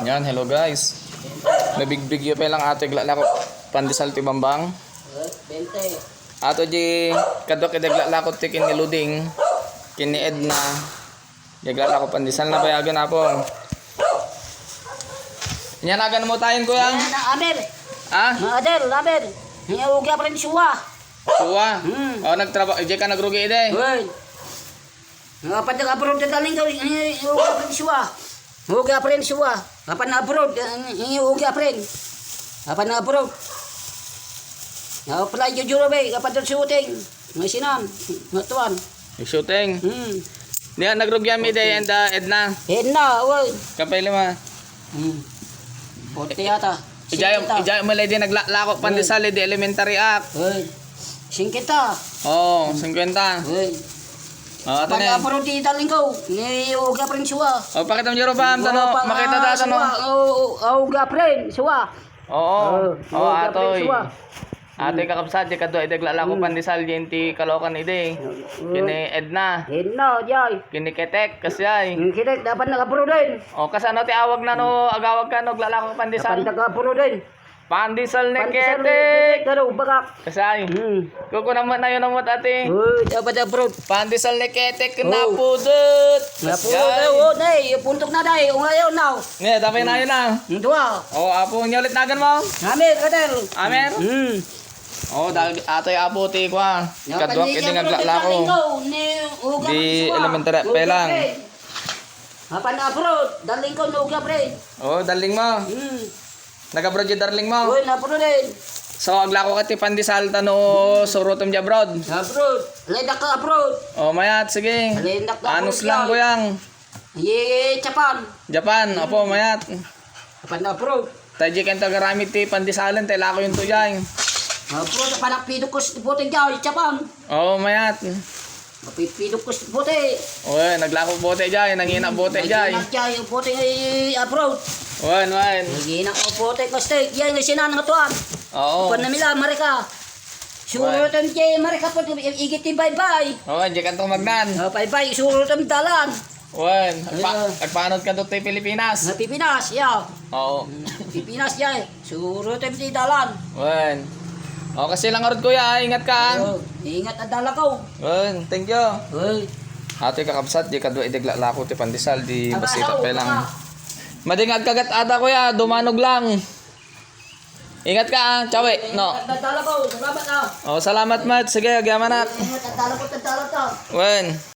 Yan, hello guys. Nabigbigyo pa lang ato igla ko pandesal ti Bambang. 20. Ato di kadok idagla ko ti kin ni Luding, kin ni Edna. Igla ko pandesal na bayagan apong. Nya nagan mo tayon ko yang. Amer. Ah? Adel, Amer. Uga pa rin suwa. Suwa. Oh nagtrabaho, di ka nagrugi ide. Hoy. Kapan nag-abroad na daling ko, uga pa rin suwa. Uga pa rin suwa. Kapan na-abroad, uga pa rin. Kapan na-abroad. Apply jujur ba, kapan doon shooting. Masinan, matuan. Shooting. Diyan nagrugi mi ide and Edna. Edna, oy. Kapay lima. Puti yata. Ijay mo lady naglako pandesal di elementary act. Hoy. 50. Oh, 50. Hoy. Oh, ato na. Pag-abroad di daling ko, uga pa rin suwa. Oh, pakita mo jero bam tano, makita ta tano. Uga pa rin suwa. Oo. Oh, uga pa atoy. rin suwa. Ate kakabsat di kadto idagla ko pandesal yenti kalokan ide. Kini Edna. Edna, jay. Kini Ketek kasay. Kita dapat nag-abroad din. Oh, kasano ti awag na no, agawag ka no glalako pandesal. Dapat nag-abroad din. Pandesal ni Ketek. Pero bagak. Kasay. Kuko naman na yun namot ate. Uy, dapat abroad. Pandesal ni Ketek napudot. Napudot. Nay, puntok na day. Ungayon now. Ne, tapay na yun na. Dua. Oh, apo nya ulit nagan mo. Amer, kadel. Amer. Oh, atoy abuti ko ah. Kadwa kini naglako. Di elementary pa lang. Apa na abroad? Daling ko nuga pre. Oh, darling mo. Nag-abroad yung darling mo. Uy, na-abroad din. So, aglako ka ti pandesal tano surutom di abroad. Abroad. Ledak ka abroad. Oh, mayat, sige. Ledak ka Anos lang ko yang. Ye, Japan. Japan, opo, mayat. Apa na abroad? Tayo kan tagaramit ti pandesalan, tayo lako yung tuyang. Abroad, apa na pidukos puti dyan, Japan. Oh, mayat. Pidukos puti. Oy, naglako bote dyan, nangina bote dyan. Naghinak dyan, yung puti abroad. Wan. Naghinak ko puti ko steak. Yan, yung sinan ng tuwan. Oo. Panamila, Marika. Surutan dyan, Marika po, igit yung bye-bye. Oh, di ka magnan. Bye-bye, surutan dalan. Wan, nagpaanod ka doon tayo Pilipinas. Sa Pipinas, yaw. Oo. Pipinas yan, surutan di dalan. Wan. Oh, kasi lang arod kuya, ingat ka. Ingat ang dala ko. Wan, thank you. Uy. Ate kakabsat, di kadwa idagla lako ti pandesal, di basita pa lang. Madingag kagat ada kuya, dumanog lang. Ingat ka ah, Chawe, no. Ang dala ko, salamat ah. Oh, salamat mat. Sige, agyaman nak. Ingat ang dala ko, ang dala ko. Wen.